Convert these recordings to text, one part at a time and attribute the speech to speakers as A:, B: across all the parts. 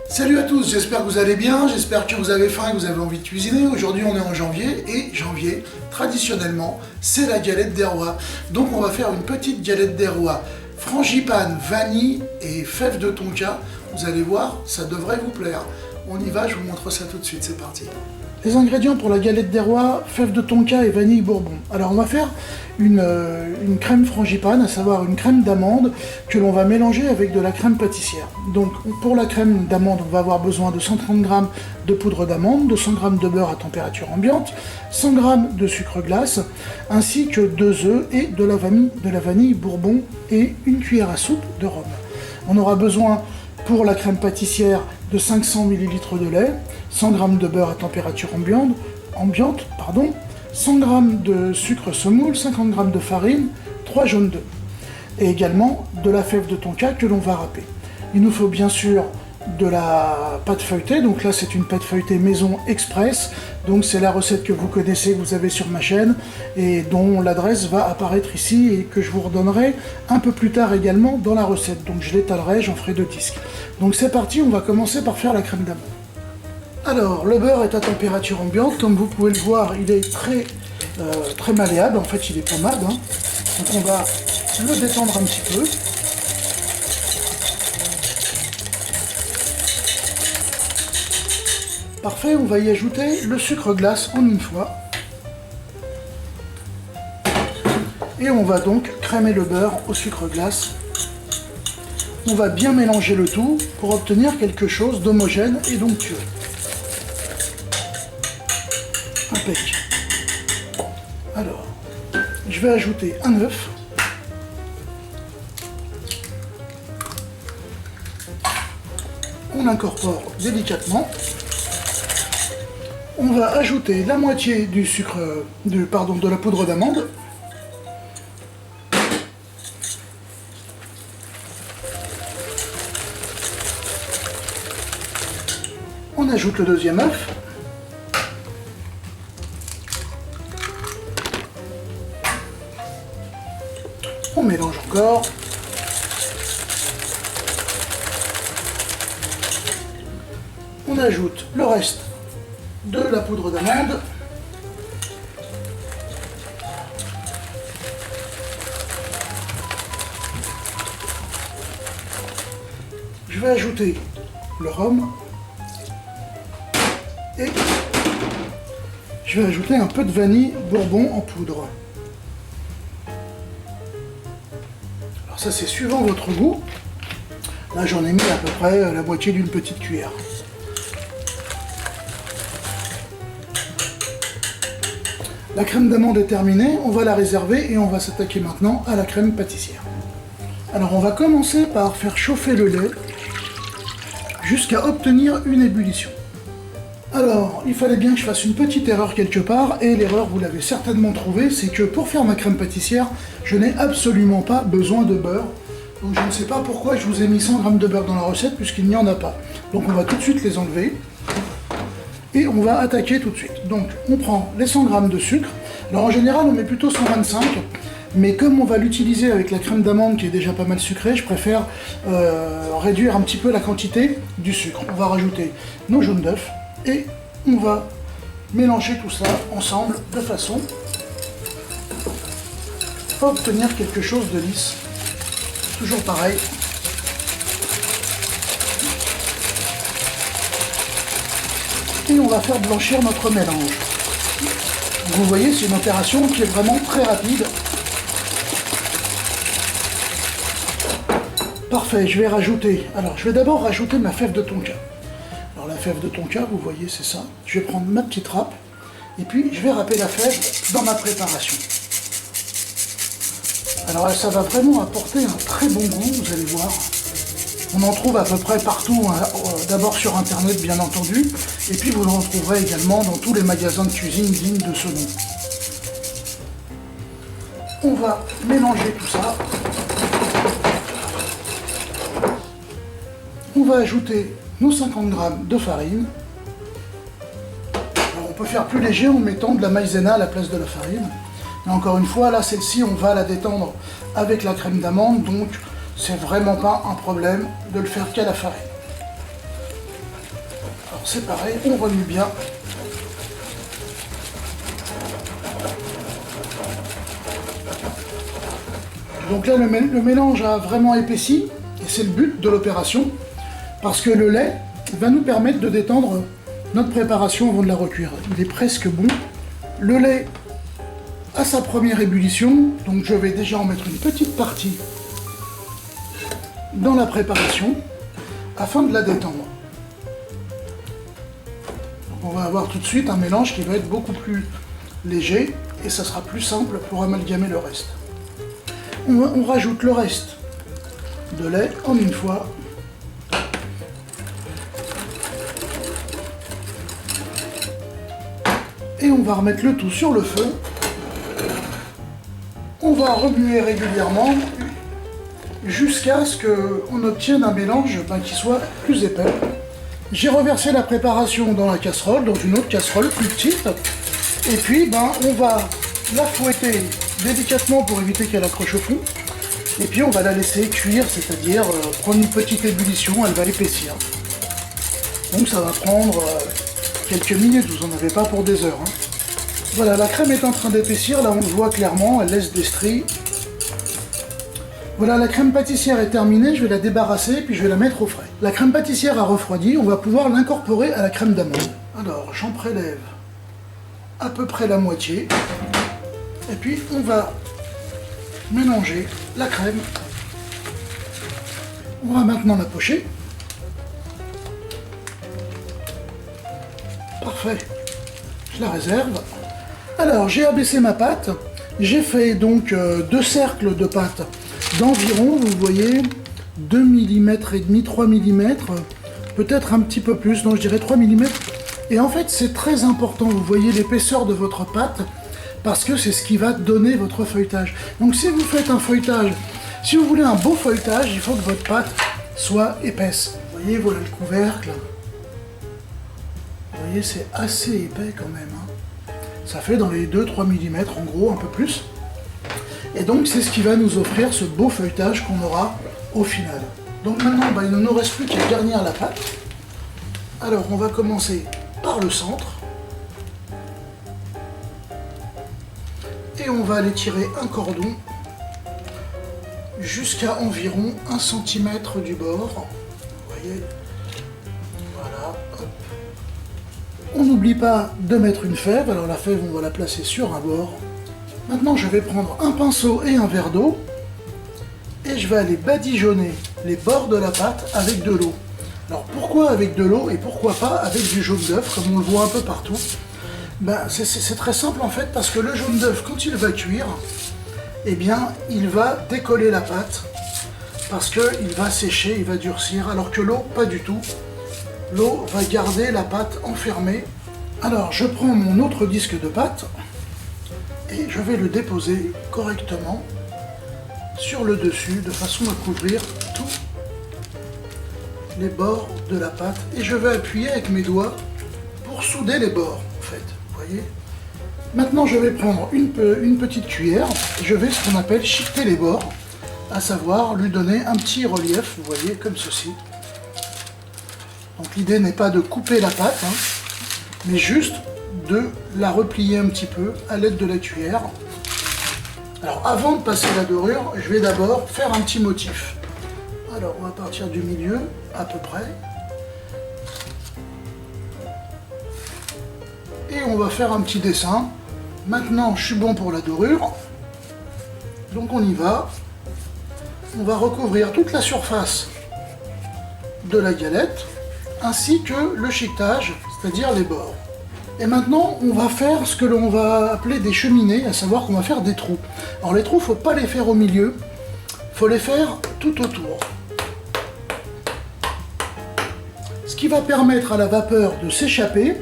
A: Salut à tous, j'espère que vous allez bien, j'espère que vous avez faim et que vous avez envie de cuisiner. Aujourd'hui on est en janvier et janvier, traditionnellement, c'est la galette des rois. Donc on va faire une petite galette des rois, frangipane, vanille et fèves de tonka. Vous allez voir, ça devrait vous plaire. On y va, je vous montre ça tout de suite, c'est parti. Les ingrédients pour la galette des rois, fèves de tonka et vanille bourbon. Alors on va faire une crème frangipane, à savoir une crème d'amande que l'on va mélanger avec de la crème pâtissière. Donc pour la crème d'amande, on va avoir besoin de 130 g de poudre d'amande, de 100 g de beurre à température ambiante, 100 g de sucre glace, ainsi que 2 œufs et de la vanille bourbon et une cuillère à soupe de rhum. On aura besoin pour la crème pâtissière de 500 ml de lait, 100 g de beurre à température ambiante, 100 g de sucre semoule, 50 g de farine, 3 jaunes d'œufs. Et également de la fève de tonka que l'on va râper. Il nous faut bien sûr de la pâte feuilletée, donc là c'est une pâte feuilletée maison express, donc c'est la recette que vous connaissez, que vous avez sur ma chaîne, et dont l'adresse va apparaître ici, et que je vous redonnerai un peu plus tard également dans la recette, donc je l'étalerai, j'en ferai 2 disques. Donc c'est parti, on va commencer par faire la crème d'amande. Alors, le beurre est à température ambiante, comme vous pouvez le voir, il est très malléable, en fait il est pommade, hein. Donc on va le détendre un petit peu. Parfait, on va y ajouter le sucre glace en une fois. Et on va donc crémer le beurre au sucre glace. On va bien mélanger le tout pour obtenir quelque chose d'homogène et d'onctueux. Impec. Alors, je vais ajouter un œuf. On incorpore délicatement. On va ajouter la moitié du sucre, de la poudre d'amande. On ajoute le deuxième œuf. On mélange encore. On ajoute le reste de la poudre d'amande. Je vais ajouter le rhum. Et je vais ajouter un peu de vanille bourbon en poudre. Alors ça c'est suivant votre goût. Là j'en ai mis à peu près la moitié d'une petite cuillère. La crème d'amande est terminée, on va la réserver et on va s'attaquer maintenant à la crème pâtissière. Alors on va commencer par faire chauffer le lait jusqu'à obtenir une ébullition. Alors, il fallait bien que je fasse une petite erreur quelque part, et l'erreur, vous l'avez certainement trouvée, c'est que pour faire ma crème pâtissière, je n'ai absolument pas besoin de beurre. Donc je ne sais pas pourquoi je vous ai mis 100 g de beurre dans la recette, puisqu'il n'y en a pas. Donc on va tout de suite les enlever, et on va attaquer tout de suite. Donc on prend les 100 g de sucre. Alors en général, on met plutôt 125, mais comme on va l'utiliser avec la crème d'amande qui est déjà pas mal sucrée, je préfère réduire un petit peu la quantité du sucre. On va rajouter nos jaunes d'œufs, et on va mélanger tout ça ensemble de façon à obtenir quelque chose de lisse. Toujours pareil. Et on va faire blanchir notre mélange. Vous voyez, c'est une opération qui est vraiment très rapide. Parfait, je vais rajouter. Alors, je vais d'abord rajouter ma fève de tonka. Alors la fève de tonka, vous voyez, c'est ça. Je vais prendre ma petite râpe et puis je vais râper la fève dans ma préparation. Alors ça va vraiment apporter un très bon goût, vous allez voir. On en trouve à peu près partout, hein, d'abord sur internet bien entendu, et puis vous en trouverez également dans tous les magasins de cuisine dignes de ce nom. On va mélanger tout ça. On va ajouter nos 50 g de farine. Alors on peut faire plus léger en mettant de la maïzena à la place de la farine. Et encore une fois, là, celle-ci, on va la détendre avec la crème d'amande, donc c'est vraiment pas un problème de le faire qu'à la farine. Alors c'est pareil, on remue bien. Donc là, le mélange a vraiment épaissi, et c'est le but de l'opération, parce que le lait va nous permettre de détendre notre préparation avant de la recuire. Il est presque bon. Le lait a sa première ébullition, donc je vais déjà en mettre une petite partie dans la préparation, afin de la détendre. Donc on va avoir tout de suite un mélange qui va être beaucoup plus léger, et ça sera plus simple pour amalgamer le reste. On rajoute le reste de lait en une fois. Et on va remettre le tout sur le feu. On va remuer régulièrement jusqu'à ce qu'on obtienne un mélange qui soit plus épais. J'ai reversé la préparation dans la casserole, dans une autre casserole plus petite. Et puis on va la fouetter délicatement pour éviter qu'elle accroche au fond. Et puis on va la laisser cuire, c'est-à-dire prendre une petite ébullition, elle va épaissir. Donc ça va prendre quelques minutes, vous n'en avez pas pour des heures. Voilà, la crème est en train d'épaissir, là on le voit clairement, elle laisse des stries. Voilà, la crème pâtissière est terminée, je vais la débarrasser puis je vais la mettre au frais. La crème pâtissière a refroidi, on va pouvoir l'incorporer à la crème d'amande. Alors j'en prélève à peu près la moitié. Et puis on va mélanger la crème. On va maintenant la pocher. Parfait. Je la réserve. Alors j'ai abaissé ma pâte. J'ai fait donc 2 cercles de pâte d'environ, vous voyez, 2 mm et demi, 3 mm, peut-être un petit peu plus, donc je dirais 3 mm. Et en fait c'est très important, vous voyez l'épaisseur de votre pâte, parce que c'est ce qui va donner votre feuilletage. Donc si vous faites un feuilletage, si vous voulez un beau feuilletage, il faut que votre pâte soit épaisse. Vous voyez, voilà le couvercle. Vous voyez, c'est assez épais quand même. Ça fait dans les 2-3 mm en gros, un peu plus. Et donc c'est ce qui va nous offrir ce beau feuilletage qu'on aura au final. Donc maintenant, il ne nous reste plus qu'à garnir la pâte. Alors on va commencer par le centre. Et on va aller tirer un cordon jusqu'à environ 1 cm du bord. Vous voyez, voilà. Hop. On n'oublie pas de mettre une fève. Alors la fève, on va la placer sur un bord. Maintenant, je vais prendre un pinceau et un verre d'eau et je vais aller badigeonner les bords de la pâte avec de l'eau. Alors pourquoi avec de l'eau et pourquoi pas avec du jaune d'œuf, comme on le voit un peu partout? C'est très simple en fait, parce que le jaune d'œuf, quand il va cuire, eh bien, il va décoller la pâte, parce qu'il va sécher, il va durcir, alors que l'eau, pas du tout. L'eau va garder la pâte enfermée. Alors, je prends mon autre disque de pâte, et je vais le déposer correctement sur le dessus, de façon à couvrir tous les bords de la pâte. Et je vais appuyer avec mes doigts pour souder les bords, en fait. Voyez. Maintenant je vais prendre une petite cuillère et je vais ce qu'on appelle chiqueter les bords, à savoir lui donner un petit relief, vous voyez, comme ceci. Donc l'idée n'est pas de couper la pâte, mais juste de la replier un petit peu à l'aide de la cuillère. Alors avant de passer la dorure, je vais d'abord faire un petit motif. Alors on va partir du milieu, à peu près. Et on va faire un petit dessin. Maintenant, je suis bon pour la dorure. Donc on y va. On va recouvrir toute la surface de la galette, ainsi que le chiquetage, c'est-à-dire les bords. Et maintenant, on va faire ce que l'on va appeler des cheminées, à savoir qu'on va faire des trous. Alors les trous, il ne faut pas les faire au milieu, il faut les faire tout autour. Ce qui va permettre à la vapeur de s'échapper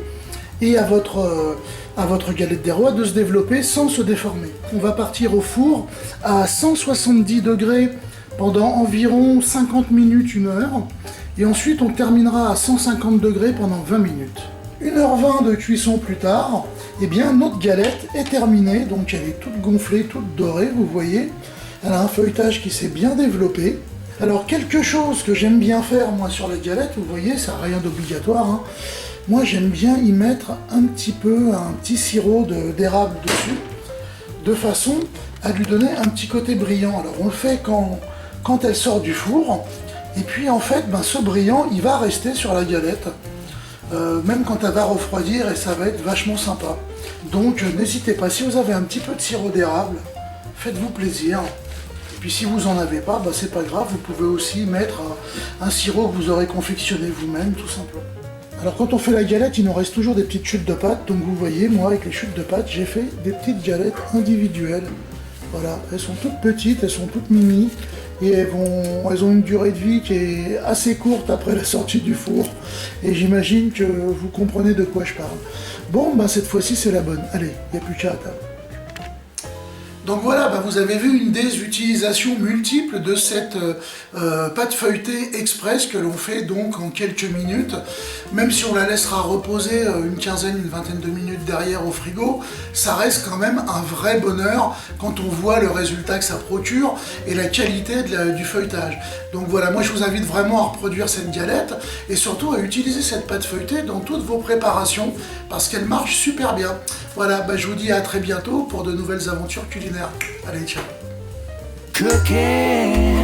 A: et à votre galette des rois de se développer sans se déformer. On va partir au four à 170 degrés pendant environ 50 minutes, 1 heure. Et ensuite, on terminera à 150 degrés pendant 20 minutes. 1h20 de cuisson plus tard, Eh bien, notre galette est terminée, donc elle est toute gonflée, toute dorée, vous voyez. Elle a un feuilletage qui s'est bien développé. Alors, quelque chose que j'aime bien faire, moi, sur la galette, vous voyez, ça n'a rien d'obligatoire, hein. Moi, j'aime bien y mettre un petit sirop d'érable dessus, de façon à lui donner un petit côté brillant. Alors, on le fait quand elle sort du four, et puis, en fait, ce brillant, il va rester sur la galette. Même quand elle va refroidir, et ça va être vachement sympa. Donc n'hésitez pas, si vous avez un petit peu de sirop d'érable, faites-vous plaisir. Et puis si vous n'en avez pas, c'est pas grave, vous pouvez aussi mettre un sirop que vous aurez confectionné vous-même, tout simplement. Alors quand on fait la galette, il nous reste toujours des petites chutes de pâte, donc vous voyez, moi avec les chutes de pâte, j'ai fait des petites galettes individuelles. Voilà, elles sont toutes petites, elles sont toutes mini, et elles ont une durée de vie qui est assez courte après la sortie du four. Et j'imagine que vous comprenez de quoi je parle. Bon, cette fois-ci c'est la bonne. Allez, il n'y a plus qu'à à table. Donc voilà, vous avez vu une des utilisations multiples de cette pâte feuilletée express que l'on fait donc en quelques minutes. Même si on la laissera reposer une vingtaine de minutes derrière au frigo, ça reste quand même un vrai bonheur quand on voit le résultat que ça procure et la qualité du feuilletage. Donc voilà, moi je vous invite vraiment à reproduire cette galette et surtout à utiliser cette pâte feuilletée dans toutes vos préparations parce qu'elle marche super bien. Voilà, je vous dis à très bientôt pour de nouvelles aventures culinaires. Allez, ciao. Cooking.